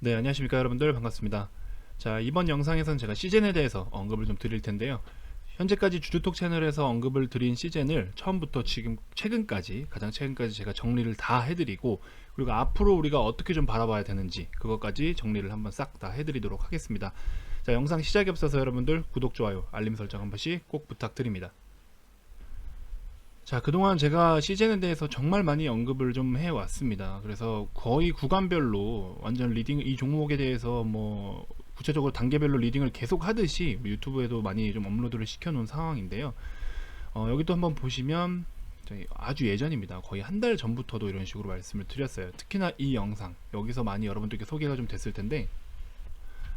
네, 안녕하십니까 여러분들, 반갑습니다. 자, 이번 영상에서는 제가 시젠에 대해서 언급을 좀 드릴 텐데요. 현재까지 주주톡 채널에서 언급을 드린 시젠을 처음부터 지금 최근까지, 가장 최근까지 제가 정리를 다 해드리고, 그리고 앞으로 우리가 어떻게 좀 바라봐야 되는지 그것까지 정리를 한번 싹 다 해드리도록 하겠습니다. 자, 영상 시작에 앞서서 여러분들 구독, 좋아요, 알림 설정 한 번씩 꼭 부탁드립니다. 자, 그동안 제가 시즌에 대해서 정말 많이 언급을 좀 해왔습니다. 그래서 거의 구간별로 완전 리딩, 이 종목에 대해서 뭐 구체적으로 단계별로 리딩을 계속 하듯이 유튜브에도 많이 좀 업로드를 시켜놓은 상황인데요. 여기도 한번 보시면 저희 아주 예전입니다. 거의 한 달 전부터도 이런 식으로 말씀을 드렸어요. 특히나 이 영상, 여기서 많이 여러분들께 소개가 좀 됐을 텐데,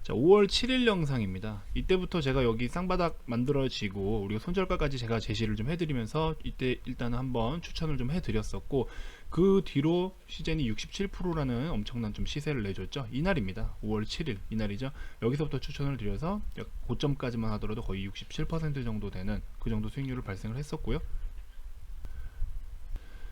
자, 5월 7일 영상입니다. 이때부터 제가 여기 쌍바닥 만들어지고 우리가 손절가까지 제가 제시를 좀 해드리면서 이때 일단은 한번 추천을 좀 해드렸었고, 그 뒤로 시젠이 67%라는 엄청난 좀 시세를 내줬죠. 이날입니다. 5월 7일 이날이죠. 여기서부터 추천을 드려서 고점까지만 하더라도 거의 67% 정도 되는 그 정도 수익률을 발생을 했었고요.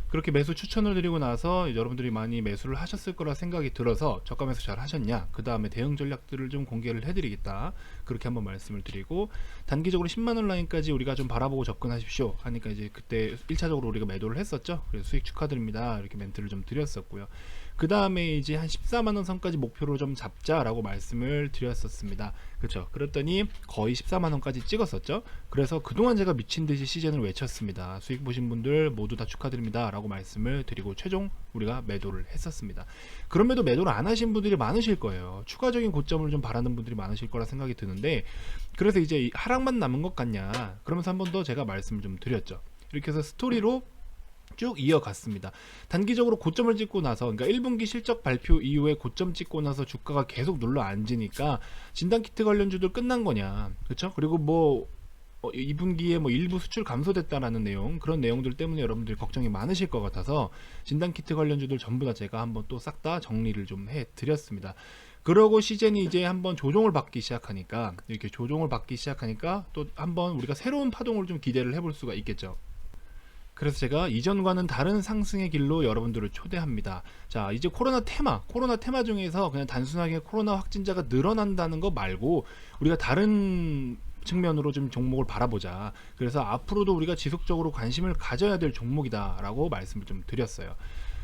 그렇게 매수 추천을 드리고 나서 여러분들이 많이 매수를 하셨을 거라 생각이 들어서 저가 매수 잘 하셨냐, 그 다음에 대응 전략들을 좀 공개를 해드리겠다, 그렇게 한번 말씀을 드리고, 단기적으로 10만원 라인까지 우리가 좀 바라보고 접근하십시오 하니까 이제 그때 1차적으로 우리가 매도를 했었죠. 그래서 수익 축하드립니다 이렇게 멘트를 좀 드렸었고요. 그 다음에 이제 한 14만원 선까지 목표로 좀 잡자라고 말씀을 드렸었습니다. 그렇죠. 그랬더니 거의 14만원까지 찍었었죠. 그래서 그동안 제가 미친듯이 시즌을 외쳤습니다. 수익 보신 분들 모두 다 축하드립니다 라고 말씀을 드리고 최종 우리가 매도를 했었습니다. 그럼에도 매도를 안 하신 분들이 많으실 거예요. 추가적인 고점을 좀 바라는 분들이 많으실 거라 생각이 드는데, 그래서 이제 하락만 남은 것 같냐 그러면서 한 번 더 제가 말씀을 좀 드렸죠. 이렇게 해서 스토리로 쭉 이어갔습니다. 단기적으로 고점을 찍고 나서, 그러니까 1분기 실적 발표 이후에 고점 찍고 나서 주가가 계속 눌러 앉으니까 진단키트 관련주들 끝난 거냐, 그렇죠? 그리고 뭐 2분기에 뭐 일부 수출 감소됐다라는 내용, 그런 내용들 때문에 여러분들이 걱정이 많으실 것 같아서 진단키트 관련주들 전부 다 제가 한번 또 싹 다 정리를 좀 해드렸습니다. 그러고 시즌이 이제 한번 조정을 받기 시작하니까, 이렇게 조정을 받기 시작하니까 또 한번 우리가 새로운 파동을 좀 기대를 해볼 수가 있겠죠. 그래서 제가 이전과는 다른 상승의 길로 여러분들을 초대합니다. 자, 이제 코로나 테마 중에서 그냥 단순하게 코로나 확진자가 늘어난다는 거 말고 우리가 다른 측면으로 좀 종목을 바라보자. 그래서 앞으로도 우리가 지속적으로 관심을 가져야 될 종목이다 라고 말씀을 좀 드렸어요.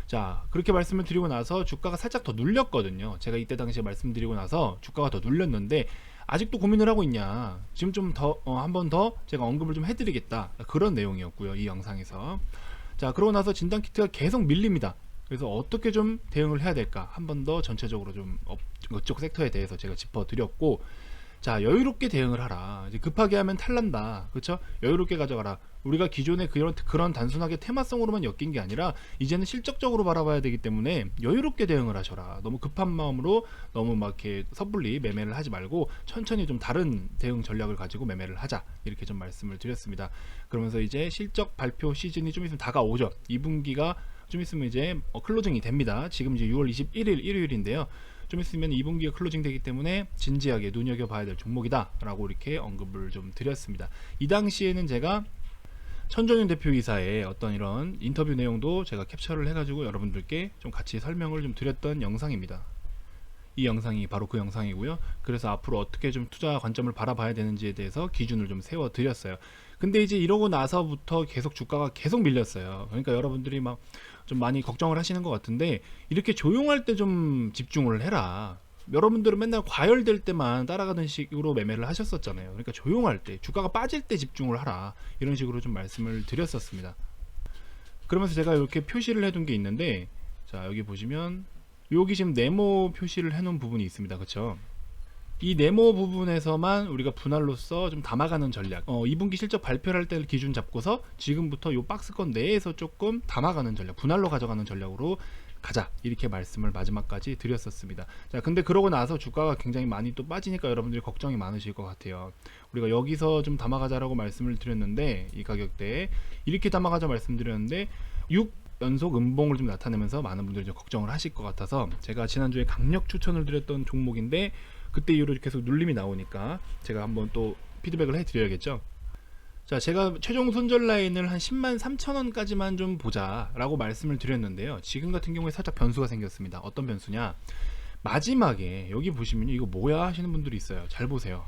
자, 그렇게 말씀을 드리고 나서 주가가 살짝 더 눌렸거든요. 제가 이때 당시에 말씀드리고 나서 주가가 더 눌렸는데, 아직도 고민을 하고 있냐, 지금 좀 더 한 번 더 제가 언급을 좀 해드리겠다, 그런 내용이었고요, 이 영상에서. 자, 그러고 나서 진단키트가 계속 밀립니다. 그래서 어떻게 좀 대응을 해야 될까, 한 번 더 전체적으로 좀 이쪽 섹터에 대해서 제가 짚어드렸고, 자, 여유롭게 대응을 하라. 이제 급하게 하면 탈난다. 그렇죠? 여유롭게 가져가라. 우리가 기존에 그런 단순하게 테마성으로만 엮인 게 아니라 이제는 실적적으로 바라봐야 되기 때문에 여유롭게 대응을 하셔라. 너무 급한 마음으로 너무 막 이렇게 섣불리 매매를 하지 말고 천천히 좀 다른 대응 전략을 가지고 매매를 하자. 이렇게 좀 말씀을 드렸습니다. 그러면서 이제 실적 발표 시즌이 좀 있으면 다가오죠. 2분기가 좀 있으면 이제 클로징이 됩니다. 지금 이제 6월 21일 일요일인데요. 좀 있으면 2분기가 클로징 되기 때문에 진지하게 눈여겨봐야 될 종목이다 라고 이렇게 언급을 좀 드렸습니다. 이 당시에는 제가 천정윤 대표이사의 어떤 이런 인터뷰 내용도 제가 캡처를 해가지고 여러분들께 좀 같이 설명을 좀 드렸던 영상입니다. 이 영상이 바로 그 영상이고요. 그래서 앞으로 어떻게 좀 투자 관점을 바라봐야 되는지에 대해서 기준을 좀 세워 드렸어요. 근데 이제 이러고 나서부터 계속 주가가 계속 밀렸어요. 그러니까 여러분들이 막 좀 많이 걱정을 하시는 것 같은데, 이렇게 조용할 때 좀 집중을 해라. 여러분들은 맨날 과열될 때만 따라가는 식으로 매매를 하셨었잖아요. 그러니까 조용할 때, 주가가 빠질 때 집중을 하라, 이런 식으로 좀 말씀을 드렸었습니다. 그러면서 제가 이렇게 표시를 해둔 게 있는데, 자, 여기 보시면 여기 지금 네모 표시를 해놓은 부분이 있습니다. 그쵸? 이 네모 부분에서만 우리가 분할로서 좀 담아가는 전략, 2분기 실적 발표를 할 때를 기준 잡고서 지금부터 이 박스권 내에서 조금 담아가는 전략, 분할로 가져가는 전략으로 가자, 이렇게 말씀을 마지막까지 드렸었습니다. 자, 근데 그러고 나서 주가가 굉장히 많이 또 빠지니까 여러분들이 걱정이 많으실 것 같아요. 우리가 여기서 좀 담아가자라고 말씀을 드렸는데, 이 가격대에 이렇게 담아가자 말씀드렸는데 6 연속 음봉을 좀 나타내면서 많은 분들이 좀 걱정을 하실 것 같아서 제가 지난주에 강력 추천을 드렸던 종목인데, 그때 이후로 계속 눌림이 나오니까 제가 한번 또 피드백을 해드려야겠죠. 자, 제가 최종 손절 라인을 한 10만 3천원까지만 좀 보자 라고 말씀을 드렸는데요. 지금 같은 경우에 살짝 변수가 생겼습니다. 어떤 변수냐, 마지막에 여기 보시면 이거 뭐야 하시는 분들이 있어요. 잘 보세요.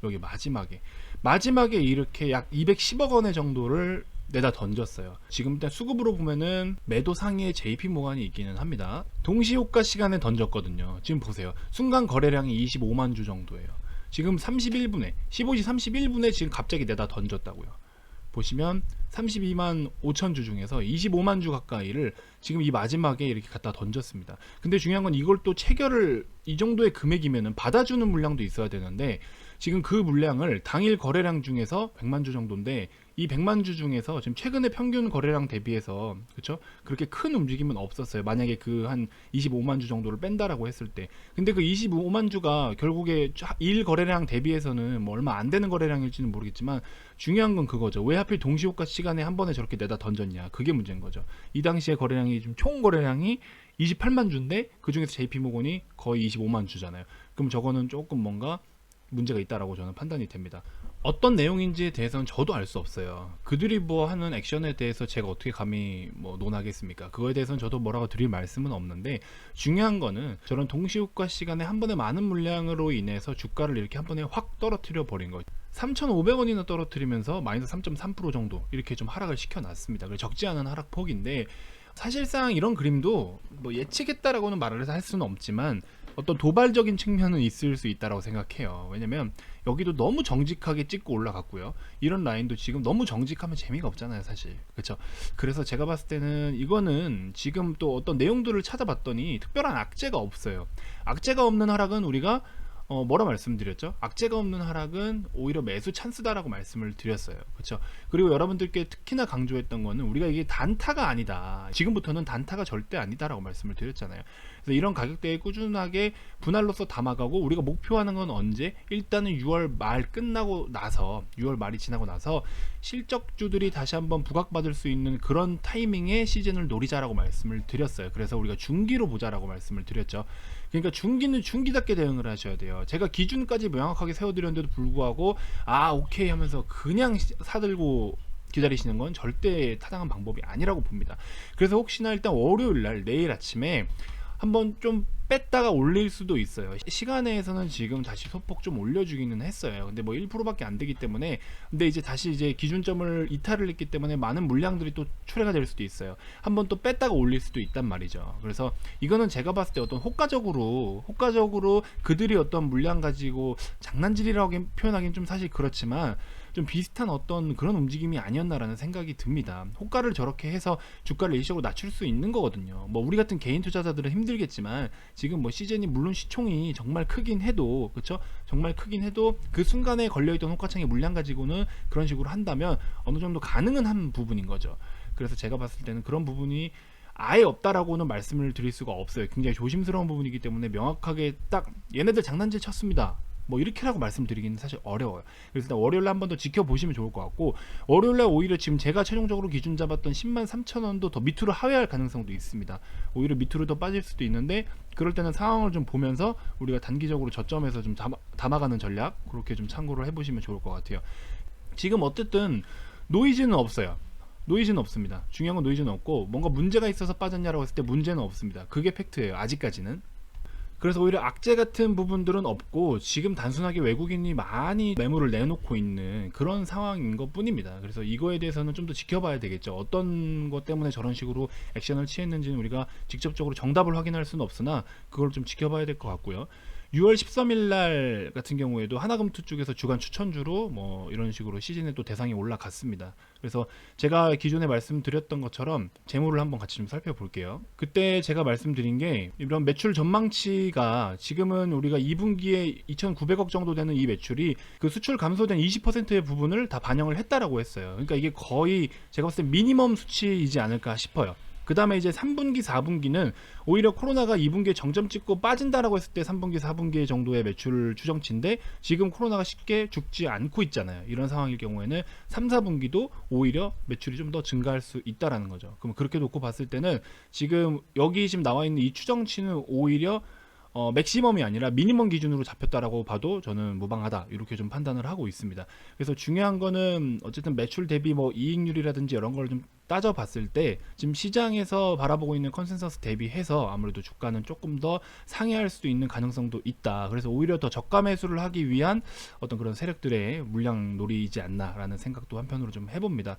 여기 마지막에 이렇게 약 210억 원의 정도를 내다 던졌어요. 지금 일단 수급으로 보면은 매도 상위에 JP모간이 있기는 합니다. 동시호가 시간에 던졌거든요. 지금 보세요. 순간 거래량이 25만 주 정도예요. 지금 31분에 15시 31분에 지금 갑자기 내다 던졌다고요. 보시면 32만 5천 주 중에서 25만 주 가까이를 지금 이 마지막에 이렇게 갖다 던졌습니다. 근데 중요한 건 이걸 또 체결을 이 정도의 금액이면은 받아주는 물량도 있어야 되는데 지금 그 물량을 당일 거래량 중에서 100만 주 정도인데 이 100만 주 중에서 지금 최근의 평균 거래량 대비해서 그렇죠? 그렇게 큰 움직임은 없었어요. 만약에 그 한 25만 주 정도를 뺀다라고 했을 때. 근데 그 25만 주가 결국에 일 거래량 대비해서는 뭐 얼마 안 되는 거래량일지는 모르겠지만 중요한 건 그거죠. 왜 하필 동시호가 시간에 한 번에 저렇게 내다 던졌냐. 그게 문제인 거죠. 이 당시에 거래량이 좀 총 거래량이 28만 주인데 그 중에서 JP모건이 거의 25만 주잖아요. 그럼 저거는 조금 뭔가 문제가 있다라고 저는 판단이 됩니다. 어떤 내용인지에 대해서는 저도 알 수 없어요. 그들이 뭐 하는 액션에 대해서 제가 어떻게 감히 뭐 논하겠습니까? 그거에 대해서는 저도 뭐라고 드릴 말씀은 없는데 중요한 거는 저런 동시효과 시간에 한 번에 많은 물량으로 인해서 주가를 이렇게 한 번에 확 떨어뜨려 버린 거죠. 3,500원이나 떨어뜨리면서 마이너스 3.3% 정도 이렇게 좀 하락을 시켜놨습니다. 적지 않은 하락폭인데 사실상 이런 그림도 뭐 예측했다라고는 말을 할 수는 없지만 어떤 도발적인 측면은 있을 수 있다고 생각해요. 왜냐면 여기도 너무 정직하게 찍고 올라갔고요. 이런 라인도 지금 너무 정직하면 재미가 없잖아요, 사실. 그렇죠? 그래서 제가 봤을 때는 이거는 지금 또 어떤 내용들을 찾아봤더니 특별한 악재가 없어요. 악재가 없는 하락은 우리가 뭐라 말씀드렸죠? 악재가 없는 하락은 오히려 매수 찬스다라고 말씀을 드렸어요. 그렇죠? 그리고 여러분들께 특히나 강조했던 거는 우리가 이게 단타가 아니다. 지금부터는 단타가 절대 아니다라고 말씀을 드렸잖아요. 그래서 이런 가격대에 꾸준하게 분할로서 담아가고 우리가 목표하는 건 언제? 일단은 6월 말 끝나고 나서 6월 말이 지나고 나서 실적주들이 다시 한번 부각받을 수 있는 그런 타이밍에 시즌을 노리자라고 말씀을 드렸어요. 그래서 우리가 중기로 보자라고 말씀을 드렸죠. 그러니까 중기는 중기답게 대응을 하셔야 돼요. 제가 기준까지 명확하게 세워드렸는데도 불구하고 오케이 하면서 그냥 사들고 기다리시는 건 절대 타당한 방법이 아니라고 봅니다. 그래서 혹시나 일단 월요일날 내일 아침에 한번 좀 뺐다가 올릴 수도 있어요. 시간에서는 지금 다시 소폭 좀 올려주기는 했어요. 근데 뭐 1%밖에 안 되기 때문에 근데 이제 다시 이제 기준점을 이탈을 했기 때문에 많은 물량들이 또 출회가 될 수도 있어요. 한번 또 뺐다가 올릴 수도 있단 말이죠. 그래서 이거는 제가 봤을 때 어떤 호가적으로 그들이 어떤 물량 가지고 장난질이라고 표현하기는 좀 사실 그렇지만 좀 비슷한 어떤 그런 움직임이 아니었나라는 생각이 듭니다. 호가를 저렇게 해서 주가를 일시적으로 낮출 수 있는 거거든요. 뭐 우리 같은 개인 투자자들은 힘들겠지만 지금 뭐 시즌이 물론 시총이 정말 크긴 해도 그렇죠? 정말 크긴 해도 그 순간에 걸려있던 호가창의 물량 가지고는 그런 식으로 한다면 어느 정도 가능은 한 부분인 거죠. 그래서 제가 봤을 때는 그런 부분이 아예 없다라고는 말씀을 드릴 수가 없어요. 굉장히 조심스러운 부분이기 때문에 명확하게 딱 얘네들 장난질 쳤습니다. 뭐 이렇게라고 말씀드리기는 사실 어려워요. 그래서 일단 월요일에 한 번 더 지켜보시면 좋을 것 같고 월요일날 오히려 지금 제가 최종적으로 기준 잡았던 10만 3천 원도 더 밑으로 하회할 가능성도 있습니다. 오히려 밑으로 더 빠질 수도 있는데 그럴 때는 상황을 좀 보면서 우리가 단기적으로 저점에서 좀 담아가는 전략 그렇게 좀 참고를 해보시면 좋을 것 같아요. 지금 어쨌든 노이즈는 없어요. 노이즈는 없습니다. 중요한 건 노이즈는 없고 뭔가 문제가 있어서 빠졌냐라고 했을 때 문제는 없습니다. 그게 팩트예요. 아직까지는. 그래서 오히려 악재 같은 부분들은 없고 지금 단순하게 외국인이 많이 매물을 내놓고 있는 그런 상황인 것 뿐입니다. 그래서 이거에 대해서는 좀 더 지켜봐야 되겠죠. 어떤 것 때문에 저런 식으로 액션을 취했는지는 우리가 직접적으로 정답을 확인할 수는 없으나 그걸 좀 지켜봐야 될 것 같고요. 6월 13일 날 같은 경우에도 하나금투 쪽에서 주간 추천주로 뭐 이런 식으로 시즌에 또 대상이 올라갔습니다. 그래서 제가 기존에 말씀드렸던 것처럼 재물을 한번 같이 좀 살펴볼게요. 그때 제가 말씀드린 게 이런 매출 전망치가 지금은 우리가 2분기에 2,900억 정도 되는 이 매출이 그 수출 감소된 20%의 부분을 다 반영을 했다라고 했어요. 그러니까 이게 거의 제가 봤을 때 미니멈 수치이지 않을까 싶어요. 그 다음에 이제 3분기, 4분기는 오히려 코로나가 2분기에 정점 찍고 빠진다라고 했을 때 3분기, 4분기 정도의 매출 추정치인데 지금 코로나가 쉽게 죽지 않고 있잖아요. 이런 상황일 경우에는 3, 4분기도 오히려 매출이 좀 더 증가할 수 있다라는 거죠. 그럼 그렇게 놓고 봤을 때는 지금 여기 지금 나와 있는 이 추정치는 오히려 맥시멈이 아니라 미니멈 기준으로 잡혔다라고 봐도 저는 무방하다 이렇게 좀 판단을 하고 있습니다. 그래서 중요한 거는 어쨌든 매출 대비 뭐 이익률이라든지 이런 걸 좀 따져봤을 때 지금 시장에서 바라보고 있는 컨센서스 대비해서 아무래도 주가는 조금 더 상회할 수도 있는 가능성도 있다. 그래서 오히려 더 저가 매수를 하기 위한 어떤 그런 세력들의 물량 놀이이지 않나라는 생각도 한편으로 좀 해봅니다.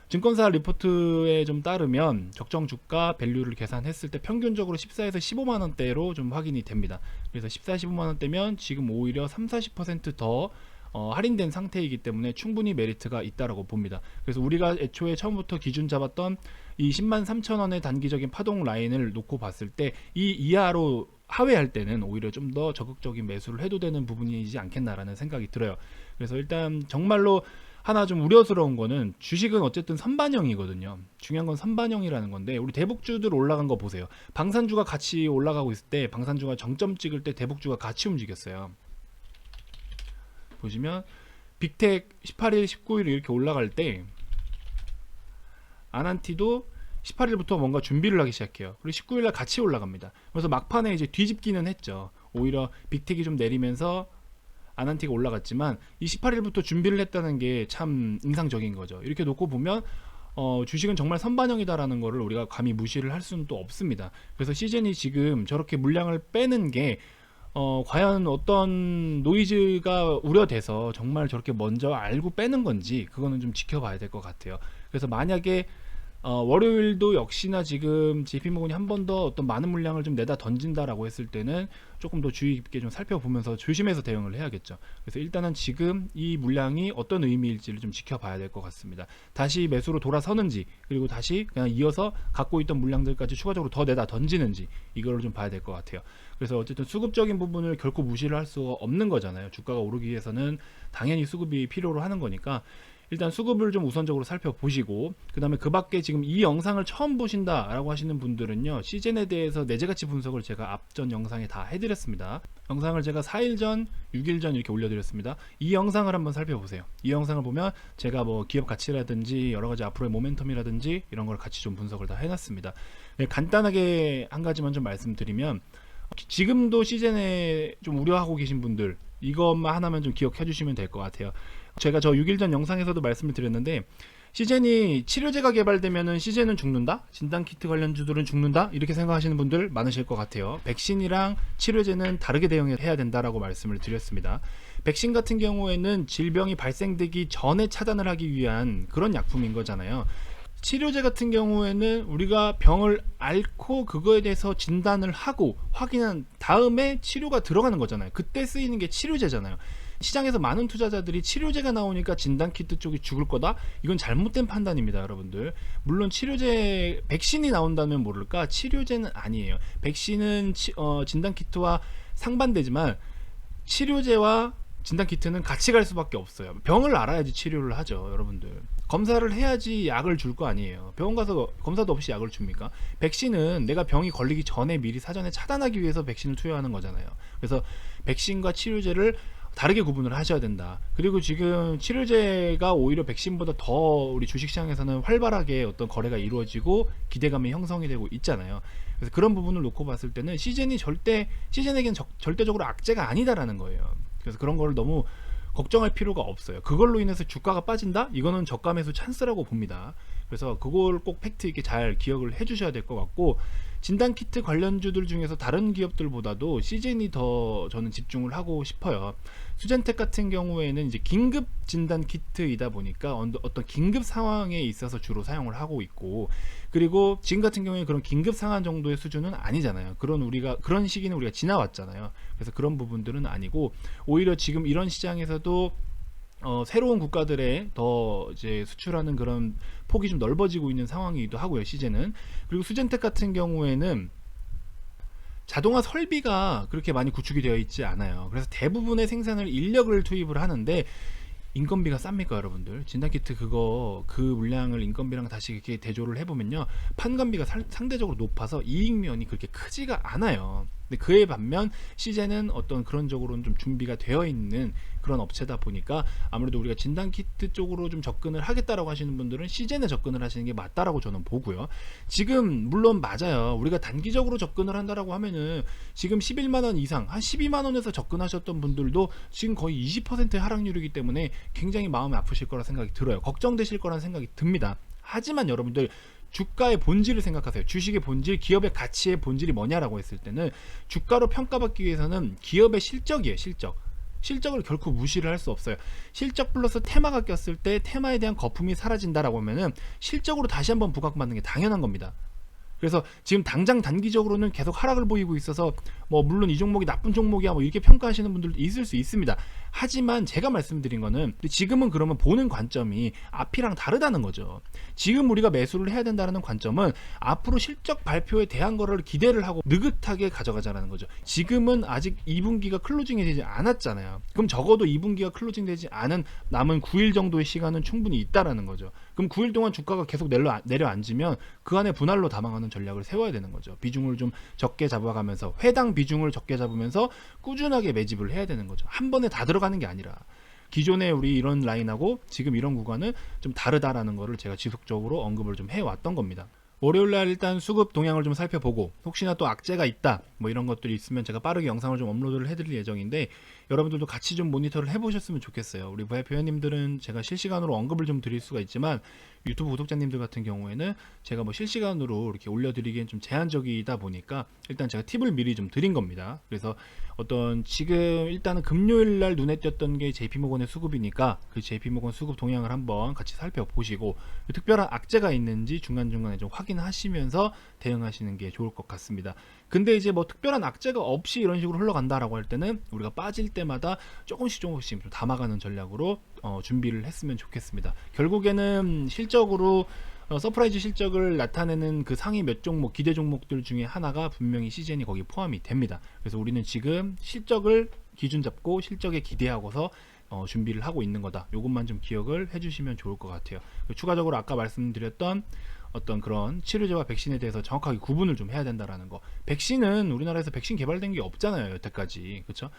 증권사 리포트에 좀 따르면 적정 주가 밸류를 계산했을 때 평균적으로 14에서 15만 원대로 좀 확인이 됩니다. 그래서 14, 15만 원대면 지금 오히려 3, 40%더 할인된 상태이기 때문에 충분히 메리트가 있다라고 봅니다. 그래서 우리가 애초에 처음부터 기준 잡았던 이 10만 3천 원의 단기적인 파동 라인을 놓고 봤을 때 이 이하로 하회할 때는 오히려 좀 더 적극적인 매수를 해도 되는 부분이지 않겠나라는 생각이 들어요. 그래서 일단 정말로 하나 좀 우려스러운 거는 주식은 어쨌든 선반영이거든요. 중요한 건 선반영이라는 건데 우리 대북주들 올라간 거 보세요. 방산주가 같이 올라가고 있을 때 방산주가 정점 찍을 때 대북주가 같이 움직였어요. 보시면 빅텍 18일, 19일 이렇게 올라갈 때 아난티도 18일부터 뭔가 준비를 하기 시작해요. 그리고 19일날 같이 올라갑니다. 그래서 막판에 이제 뒤집기는 했죠. 오히려 빅텍이 좀 내리면서 아난티가 올라갔지만 이 18일부터 준비를 했다는 게 참 인상적인 거죠. 이렇게 놓고 보면 주식은 정말 선반영이다라는 거를 우리가 감히 무시를 할 수는 또 없습니다. 그래서 시즌이 지금 저렇게 물량을 빼는 게 과연 어떤 노이즈가 우려돼서 정말 저렇게 먼저 알고 빼는 건지 그거는 좀 지켜봐야 될 것 같아요. 그래서 만약에 월요일도 역시나 지금 JP모건이 한 번 더 어떤 많은 물량을 좀 내다 던진다라고 했을 때는 조금 더 주의 깊게 좀 살펴보면서 조심해서 대응을 해야겠죠. 그래서 일단은 지금 이 물량이 어떤 의미일지를 좀 지켜봐야 될 것 같습니다. 다시 매수로 돌아서는지 그리고 다시 그냥 이어서 갖고 있던 물량들까지 추가적으로 더 내다 던지는지 이거를 좀 봐야 될 것 같아요. 그래서 어쨌든 수급적인 부분을 결코 무시를 할 수가 없는 거잖아요. 주가가 오르기 위해서는 당연히 수급이 필요로 하는 거니까 일단 수급을 좀 우선적으로 살펴보시고 그 다음에 그 밖에 지금 이 영상을 처음 보신다 라고 하시는 분들은요 시즌에 대해서 내재가치 분석을 제가 앞전 영상에 다 해드렸습니다. 영상을 제가 4일 전 6일 전 이렇게 올려드렸습니다. 이 영상을 한번 살펴보세요. 이 영상을 보면 제가 뭐 기업 가치라든지 여러가지 앞으로의 모멘텀이라든지 이런 걸 같이 좀 분석을 다 해놨습니다. 네, 간단하게 한 가지만 좀 말씀드리면 지금도 시즌에 좀 우려하고 계신 분들 이것만 하나만 좀 기억해 주시면 될 것 같아요. 제가 저 6일 전 영상에서도 말씀을 드렸는데 시젠이 치료제가 개발되면은 시젠은 죽는다? 진단키트 관련주들은 죽는다? 이렇게 생각하시는 분들 많으실 것 같아요. 백신이랑 치료제는 다르게 대응해야 된다라고 말씀을 드렸습니다. 백신 같은 경우에는 질병이 발생되기 전에 차단을 하기 위한 그런 약품인 거잖아요. 치료제 같은 경우에는 우리가 병을 앓고 그거에 대해서 진단을 하고 확인한 다음에 치료가 들어가는 거잖아요. 그때 쓰이는 게 치료제잖아요. 시장에서 많은 투자자들이 치료제가 나오니까 진단키트 쪽이 죽을 거다? 이건 잘못된 판단입니다, 여러분들. 물론 치료제, 백신이 나온다면 모를까? 치료제는 아니에요. 백신은 진단키트와 상반되지만 치료제와 진단키트는 같이 갈 수밖에 없어요. 병을 알아야지 치료를 하죠, 여러분들. 검사를 해야지 약을 줄 거 아니에요. 병원 가서 검사도 없이 약을 줍니까? 백신은 내가 병이 걸리기 전에 미리 사전에 차단하기 위해서 백신을 투여하는 거잖아요. 그래서 백신과 치료제를 다르게 구분을 하셔야 된다. 그리고 지금 치료제가 오히려 백신보다 더 우리 주식시장에서는 활발하게 어떤 거래가 이루어지고 기대감이 형성이 되고 있잖아요. 그래서 그런 부분을 놓고 봤을 때는 시즌에게는 절대적으로 악재가 아니다라는 거예요. 그래서 그런 걸 너무 걱정할 필요가 없어요. 그걸로 인해서 주가가 빠진다? 이거는 저가 매수 찬스라고 봅니다. 그래서 그걸 꼭 팩트 있게 잘 기억을 해 주셔야 될 것 같고 진단키트 관련주들 중에서 다른 기업들보다도 시즌이 더 저는 집중을 하고 싶어요. 수젠텍 같은 경우에는 이제 긴급 진단키트이다 보니까 어떤 긴급 상황에 있어서 주로 사용을 하고 있고 그리고 지금 같은 경우에 그런 긴급 상황 정도의 수준은 아니잖아요. 그런 시기는 우리가 지나왔잖아요. 그래서 그런 부분들은 아니고 오히려 지금 이런 시장에서도 새로운 국가들에 더 이제 수출하는 그런 폭이 좀 넓어지고 있는 상황이기도 하고요, 시즌은. 그리고 수젠텍 같은 경우에는 자동화 설비가 그렇게 많이 구축이 되어 있지 않아요. 그래서 대부분의 생산을 인력을 투입을 하는데 인건비가 쌉니까, 여러분들? 진단키트 그 물량을 인건비랑 다시 이렇게 대조를 해보면요, 판관비가 상대적으로 높아서 이익면이 그렇게 크지가 않아요. 근데 그에 반면 시제는 어떤 그런 쪽으로는 좀 준비가 되어 있는 그런 업체다 보니까 아무래도 우리가 진단키트 쪽으로 좀 접근을 하겠다라고 하시는 분들은 시젠에 접근을 하시는 게 맞다라고 저는 보고요. 지금 물론 맞아요. 우리가 단기적으로 접근을 한다라고 하면은 지금 11만원 이상 한 12만원에서 접근하셨던 분들도 지금 거의 20%의 하락률이기 때문에 굉장히 마음이 아프실 거라 생각이 들어요. 걱정되실 거라는 생각이 듭니다. 하지만 여러분들 주가의 본질을 생각하세요. 주식의 본질, 기업의 가치의 본질이 뭐냐라고 했을 때는 주가로 평가받기 위해서는 기업의 실적이에요. 실적을 결코 무시를 할 수 없어요. 실적 플러스 테마가 꼈을 때 테마에 대한 거품이 사라진다라고 하면은 실적으로 다시 한번 부각받는 게 당연한 겁니다. 그래서 지금 당장 단기적으로는 계속 하락을 보이고 있어서 뭐 물론 이 종목이 나쁜 종목이야 뭐 이렇게 평가하시는 분들도 있을 수 있습니다. 하지만 제가 말씀드린 거는 지금은 그러면 보는 관점이 앞이랑 다르다는 거죠. 지금 우리가 매수를 해야 된다는 관점은 앞으로 실적 발표에 대한 거를 기대를 하고 느긋하게 가져가자는 거죠. 지금은 아직 2분기가 클로징이 되지 않았잖아요. 그럼 적어도 2분기가 클로징 되지 않은 남은 9일 정도의 시간은 충분히 있다라는 거죠. 그럼 9일 동안 주가가 계속 내려앉으면 그 안에 분할로 담아가는 전략을 세워야 되는 거죠. 비중을 좀 적게 잡아가면서 회당 비중을 적게 잡으면서 꾸준하게 매집을 해야 되는 거죠. 한 번에 다 들어가는 게 아니라 기존에 우리 이런 라인하고 지금 이런 구간은 좀 다르다라는 거를 제가 지속적으로 언급을 좀 해왔던 겁니다. 월요일날 일단 수급 동향을 좀 살펴보고 혹시나 또 악재가 있다 뭐 이런 것들이 있으면 제가 빠르게 영상을 좀 업로드를 해드릴 예정인데 여러분들도 같이 좀 모니터를 해보셨으면 좋겠어요. 우리 VIP 회원님들은 제가 실시간으로 언급을 좀 드릴 수가 있지만 유튜브 구독자님들 같은 경우에는 제가 뭐 실시간으로 이렇게 올려드리기엔 좀 제한적이다 보니까 일단 제가 팁을 미리 좀 드린 겁니다. 그래서 어떤 지금 일단은 금요일날 눈에 띄었던 게 JP모건의 수급이니까 그 JP모건 수급 동향을 한번 같이 살펴보시고 특별한 악재가 있는지 중간중간에 좀 확인하시면서 대응하시는 게 좋을 것 같습니다. 근데 이제 뭐 특별한 악재가 없이 이런 식으로 흘러간다라고 할 때는 우리가 빠질 때마다 조금씩 좀 담아가는 전략으로 준비를 했으면 좋겠습니다. 결국에는 실적으로 서프라이즈 실적을 나타내는 그 상위 몇 종목 기대 종목들 중에 하나가 분명히 시젠이 거기 포함이 됩니다. 그래서 우리는 지금 실적을 기준 잡고 실적에 기대하고서 준비를 하고 있는 거다. 이것만 좀 기억을 해주시면 좋을 것 같아요. 추가적으로 아까 말씀드렸던 어떤 그런 치료제와 백신에 대해서 정확하게 구분을 좀 해야 된다라는 거. 백신은 우리나라에서 백신 개발된 게 없잖아요, 여태까지. 그렇죠?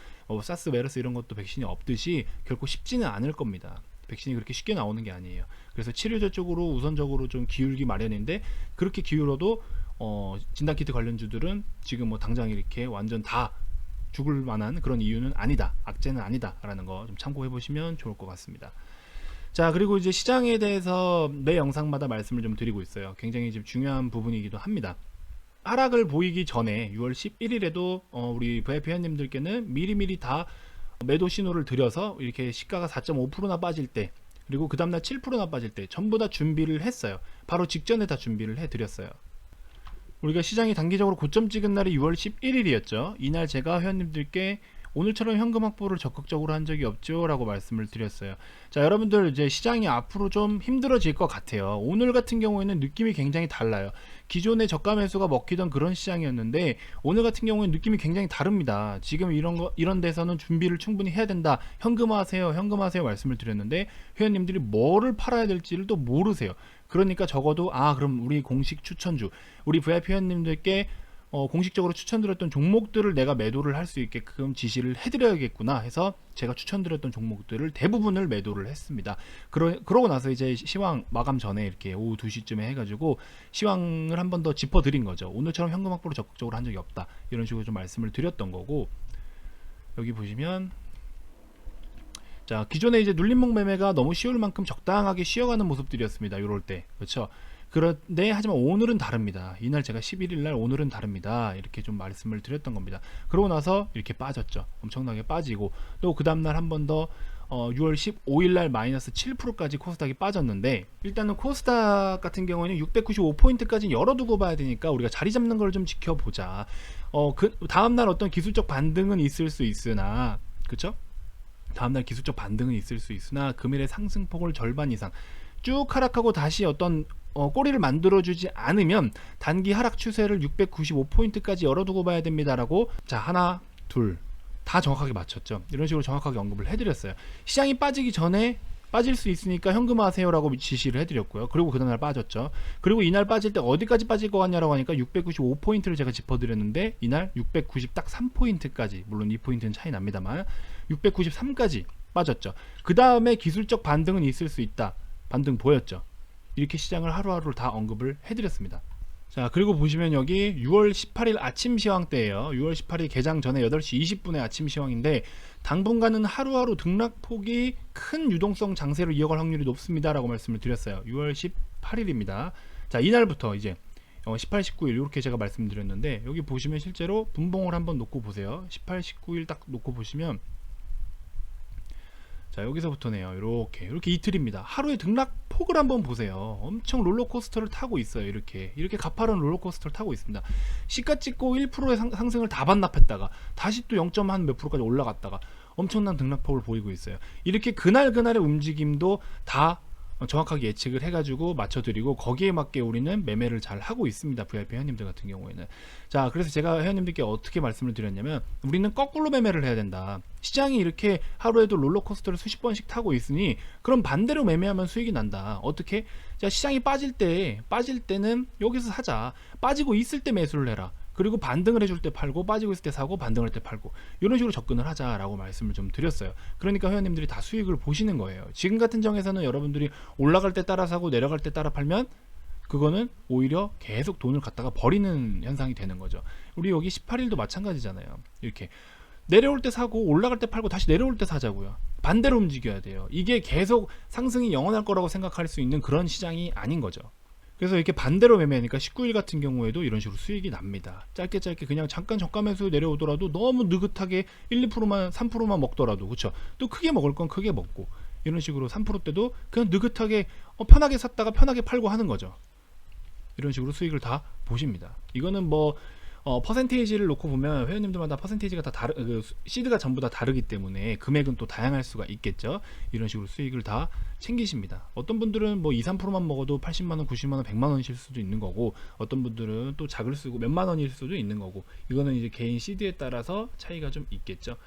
사스, 메르스 이런 것도 백신이 없듯이 결코 쉽지는 않을 겁니다. 백신이 그렇게 쉽게 나오는 게 아니에요. 그래서 치료제 쪽으로 우선적으로 좀 기울기 마련인데 그렇게 기울어도 진단키트 관련주들은 지금 뭐 당장 이렇게 완전 다 죽을 만한 그런 이유는 아니다. 악재는 아니다. 라는 거 좀 참고해 보시면 좋을 것 같습니다. 자, 그리고 이제 시장에 대해서 매 영상마다 말씀을 좀 드리고 있어요. 굉장히 지금 중요한 부분이기도 합니다. 하락을 보이기 전에 6월 11일에도 우리 VIP 회원님들께는 미리미리 다 매도 신호를 드려서 이렇게 시가가 4.5%나 빠질 때 그리고 그 다음날 7%나 빠질 때 전부 다 준비를 했어요. 바로 직전에 다 준비를 해드렸어요. 우리가 시장이 단기적으로 고점 찍은 날이 6월 11일이었죠. 이날 제가 회원님들께 오늘처럼 현금 확보를 적극적으로 한 적이 없죠 라고 말씀을 드렸어요. 자, 여러분들 이제 시장이 앞으로 좀 힘들어질 것 같아요. 오늘 같은 경우에는 느낌이 굉장히 달라요. 기존의 저가 매수가 먹히던 그런 시장이었는데 오늘 같은 경우에는 느낌이 굉장히 다릅니다. 지금 이런 데서는 준비를 충분히 해야 된다. 현금화하세요 말씀을 드렸는데 회원님들이 뭐를 팔아야 될지를 또 모르세요. 그러니까 적어도 그럼 우리 공식 추천주 우리 VIP 회원님들께 공식적으로 추천드렸던 종목들을 내가 매도를 할 수 있게끔 지시를 해드려야겠구나 해서 제가 추천드렸던 종목들을 대부분을 매도를 했습니다. 그러고 나서 이제 시황 마감 전에 이렇게 오후 2시쯤에 해가지고 시황을 한 번 더 짚어드린 거죠. 오늘처럼 현금 확보를 적극적으로 한 적이 없다. 이런 식으로 좀 말씀을 드렸던 거고 여기 보시면 자, 기존에 이제 눌림목 매매가 너무 쉬울 만큼 적당하게 쉬어가는 모습들이었습니다. 이럴 때. 그렇죠? 그런데 하지만 오늘은 다릅니다. 이날 제가 11일날 오늘은 다릅니다. 이렇게 좀 말씀을 드렸던 겁니다. 그러고 나서 이렇게 빠졌죠. 엄청나게 빠지고 또 그 다음날 한 번 더 6월 15일날 마이너스 7%까지 코스닥이 빠졌는데 일단은 코스닥 같은 경우에는 695포인트까지 열어두고 봐야 되니까 우리가 자리 잡는 걸 좀 지켜보자. 그 다음날 어떤 기술적 반등은 있을 수 있으나 그쵸? 다음날 기술적 반등은 있을 수 있으나 금일의 상승폭을 절반 이상 쭉 하락하고 다시 어떤 꼬리를 만들어주지 않으면 단기 하락 추세를 695포인트까지 열어두고 봐야 됩니다라고 자 하나 둘 다 정확하게 맞췄죠. 이런 식으로 정확하게 언급을 해드렸어요. 시장이 빠지기 전에 빠질 수 있으니까 현금화하세요 라고 지시를 해드렸고요. 그리고 그 다음날 빠졌죠. 그리고 이날 빠질 때 어디까지 빠질 것 같냐라고 하니까 695포인트를 제가 짚어드렸는데 이날 690 딱 3포인트까지, 물론 2포인트는 차이 납니다만 693까지 빠졌죠. 그 다음에 기술적 반등은 있을 수 있다, 반등 보였죠. 이렇게 시장을 하루하루 다 언급을 해드렸습니다. 자, 그리고 보시면 여기 6월 18일 아침 시황 때예요. 6월 18일 개장 전에 8시 20분에 아침 시황인데 당분간은 하루하루 등락폭이 큰 유동성 장세를 이어갈 확률이 높습니다 라고 말씀을 드렸어요. 6월 18일입니다. 자, 이날부터 이제 18, 19일 이렇게 제가 말씀드렸는데 여기 보시면 실제로 분봉을 한번 놓고 보세요. 18, 19일 딱 놓고 보시면 자, 여기서부터네요. 이렇게 이틀입니다. 하루의 등락폭을 한번 보세요. 엄청 롤러코스터를 타고 있어요. 이렇게 가파른 롤러코스터를 타고 있습니다. 시가 찍고 1%의 상승을 다 반납했다가 다시 또 0. 한 몇 프로까지 올라갔다가 엄청난 등락폭을 보이고 있어요. 이렇게 그날의 움직임도 다 정확하게 예측을 해가지고 맞춰드리고 거기에 맞게 우리는 매매를 잘 하고 있습니다. VIP 회원님들 같은 경우에는. 자, 그래서 제가 회원님들께 어떻게 말씀을 드렸냐면 우리는 거꾸로 매매를 해야 된다. 시장이 이렇게 하루에도 롤러코스터를 수십 번씩 타고 있으니 그럼 반대로 매매하면 수익이 난다. 어떻게? 자, 시장이 빠질 때는 여기서 사자. 빠지고 있을 때 매수를 해라. 그리고 반등을 해줄 때 팔고 빠지고 있을 때 사고 반등할 때 팔고 이런 식으로 접근을 하자라고 말씀을 좀 드렸어요. 그러니까 회원님들이 다 수익을 보시는 거예요. 지금 같은 정에서는 여러분들이 올라갈 때 따라 사고 내려갈 때 따라 팔면 그거는 오히려 계속 돈을 갖다가 버리는 현상이 되는 거죠. 우리 여기 18일도 마찬가지잖아요. 이렇게 내려올 때 사고 올라갈 때 팔고 다시 내려올 때 사자고요. 반대로 움직여야 돼요. 이게 계속 상승이 영원할 거라고 생각할 수 있는 그런 시장이 아닌 거죠. 그래서 이렇게 반대로 매매하니까 19일 같은 경우에도 이런 식으로 수익이 납니다. 짧게 그냥 잠깐 저가 매수 내려오더라도 너무 느긋하게 1, 2%만 3%만 먹더라도, 그렇죠? 또 크게 먹을 건 크게 먹고 이런 식으로 3%대도 그냥 느긋하게 편하게 샀다가 편하게 팔고 하는 거죠. 이런 식으로 수익을 다 보십니다. 이거는 뭐 퍼센테이지를 놓고 보면 회원님들마다 퍼센테이지가 다 시드가 전부 다 다르기 때문에 금액은 또 다양할 수가 있겠죠. 이런 식으로 수익을 다 챙기십니다. 어떤 분들은 뭐 2, 3%만 먹어도 80만원, 90만원, 100만원이실 수도 있는 거고 어떤 분들은 또 작을 수고 몇만원일 수도 있는 거고 이거는 이제 개인 시드에 따라서 차이가 좀 있겠죠.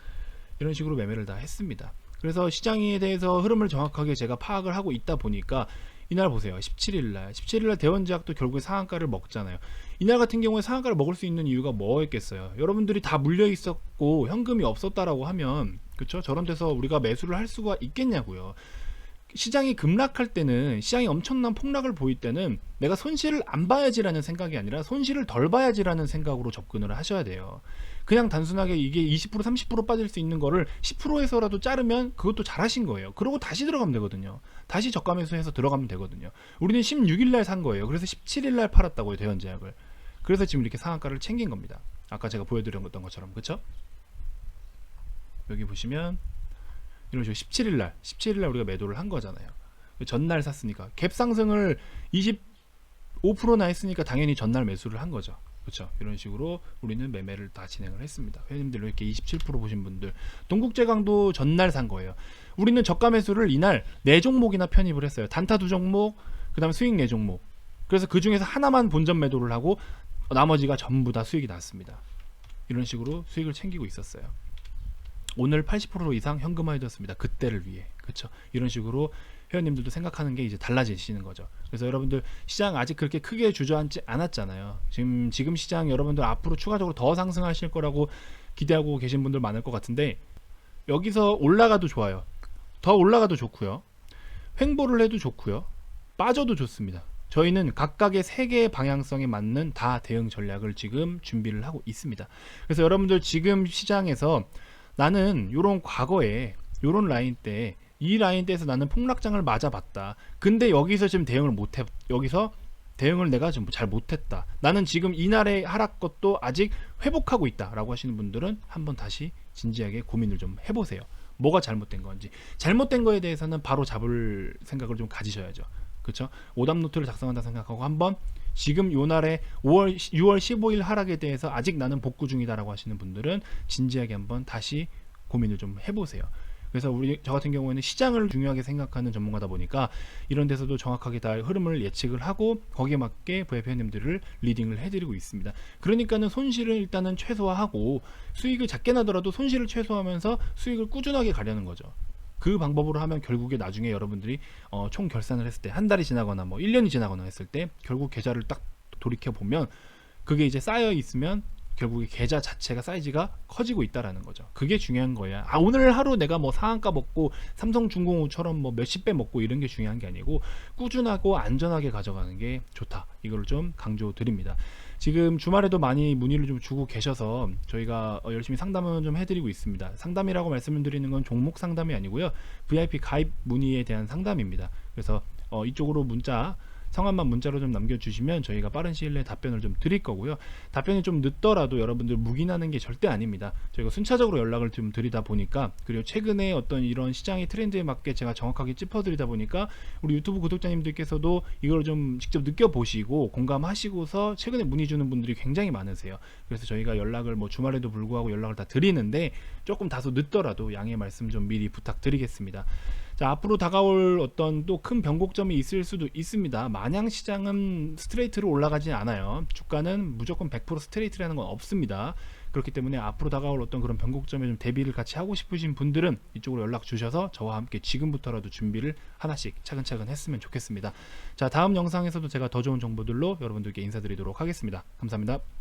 이런 식으로 매매를 다 했습니다. 그래서 시장에 대해서 흐름을 정확하게 제가 파악을 하고 있다 보니까 이날 보세요. 17일날 대원제약도 결국에 상한가를 먹잖아요. 이날 같은 경우에 상한가를 먹을 수 있는 이유가 뭐였겠어요? 여러분들이 다 물려 있었고 현금이 없었다라고 하면, 그렇죠? 저런 데서 우리가 매수를 할 수가 있겠냐고요. 시장이 급락할 때는, 시장이 엄청난 폭락을 보일 때는 내가 손실을 안 봐야지라는 생각이 아니라 손실을 덜 봐야지라는 생각으로 접근을 하셔야 돼요. 그냥 단순하게 이게 20% 30% 빠질 수 있는 거를 10%에서라도 자르면 그것도 잘하신 거예요. 그러고 다시 들어가면 되거든요. 다시 저가 매수해서 들어가면 되거든요. 우리는 16일날 산 거예요. 그래서 17일날 팔았다고요, 대원제약을. 그래서 지금 이렇게 상한가를 챙긴 겁니다. 아까 제가 보여드렸던 것처럼, 그쵸? 여기 보시면 이런 식으로 17일날 우리가 매도를 한 거잖아요. 전날 샀으니까 갭 상승을 25%나 했으니까 당연히 전날 매수를 한 거죠. 그렇죠. 이런 식으로 우리는 매매를 다 진행을 했습니다. 회원님들 이렇게 27% 보신 분들, 동국제강도 전날 산 거예요. 우리는 저가 매수를 이날 4종목이나 편입을 했어요. 단타 2종목, 그 다음에 수익 4종목. 그래서 그 중에서 하나만 본전 매도를 하고 나머지가 전부 다 수익이 났습니다. 이런 식으로 수익을 챙기고 있었어요. 오늘 80% 이상 현금화해졌습니다. 그때를 위해. 그렇죠. 이런 식으로 회원님들도 생각하는 게 이제 달라지시는 거죠. 그래서 여러분들 시장 아직 그렇게 크게 주저앉지 않았잖아요. 지금 시장 여러분들 앞으로 추가적으로 더 상승하실 거라고 기대하고 계신 분들 많을 것 같은데 여기서 올라가도 좋아요. 더 올라가도 좋고요. 횡보를 해도 좋고요. 빠져도 좋습니다. 저희는 각각의 3개의 방향성에 맞는 다 대응 전략을 지금 준비를 하고 있습니다. 그래서 여러분들 지금 시장에서 나는 요런 과거에 요런 라인 때 이 라인 때에서 나는 폭락장을 맞아봤다. 근데 여기서 지금 대응을 못해. 여기서 대응을 내가 좀 잘 못했다. 나는 지금 이날의 하락 것도 아직 회복하고 있다. 라고 하시는 분들은 한번 다시 진지하게 고민을 좀 해보세요. 뭐가 잘못된 건지. 잘못된 거에 대해서는 바로 잡을 생각을 좀 가지셔야죠. 그렇죠? 오답 노트를 작성한다 생각하고 한번 지금 요 날에 6월 15일 하락에 대해서 아직 나는 복구 중이다라고 하시는 분들은 진지하게 한번 다시 고민을 좀 해보세요. 그래서 저 같은 경우에는 시장을 중요하게 생각하는 전문가다 보니까 이런 데서도 정확하게 다 흐름을 예측을 하고 거기에 맞게 VIP 회원님들을 리딩을 해드리고 있습니다. 그러니까는 손실을 일단은 최소화하고 수익을 작게 나더라도 손실을 최소화하면서 수익을 꾸준하게 가려는 거죠. 그 방법으로 하면 결국에 나중에 여러분들이 총 결산을 했을 때 한 달이 지나거나 뭐 1년이 지나거나 했을 때 결국 계좌를 딱 돌이켜 보면 그게 이제 쌓여 있으면 결국에 계좌 자체가 사이즈가 커지고 있다라는 거죠. 그게 중요한 거야. 오늘 하루 내가 뭐 상한가 먹고 삼성중공업처럼 뭐 몇십 배 먹고 이런 게 중요한 게 아니고 꾸준하고 안전하게 가져가는 게 좋다. 이걸 좀 강조 드립니다. 지금 주말에도 많이 문의를 좀 주고 계셔서 저희가 열심히 상담을 좀 해드리고 있습니다. 상담이라고 말씀을 드리는 건 종목 상담이 아니고요. VIP 가입 문의에 대한 상담입니다. 그래서 이쪽으로 성함만 문자로 좀 남겨주시면 저희가 빠른 시일 내에 답변을 좀 드릴 거고요. 답변이 좀 늦더라도 여러분들 묵인하는 게 절대 아닙니다. 저희가 순차적으로 연락을 좀 드리다 보니까, 그리고 최근에 어떤 이런 시장의 트렌드에 맞게 제가 정확하게 짚어드리다 보니까 우리 유튜브 구독자님들께서도 이걸 좀 직접 느껴보시고 공감하시고서 최근에 문의 주는 분들이 굉장히 많으세요. 그래서 저희가 연락을 뭐 주말에도 불구하고 연락을 다 드리는데 조금 다소 늦더라도 양해 말씀 좀 미리 부탁드리겠습니다. 자, 앞으로 다가올 어떤 또 큰 변곡점이 있을 수도 있습니다. 마냥 시장은 스트레이트로 올라가지 않아요. 주가는 무조건 100% 스트레이트라는 건 없습니다. 그렇기 때문에 앞으로 다가올 어떤 그런 변곡점에 좀 대비를 같이 하고 싶으신 분들은 이쪽으로 연락 주셔서 저와 함께 지금부터라도 준비를 하나씩 차근차근 했으면 좋겠습니다. 자, 다음 영상에서도 제가 더 좋은 정보들로 여러분들께 인사드리도록 하겠습니다. 감사합니다.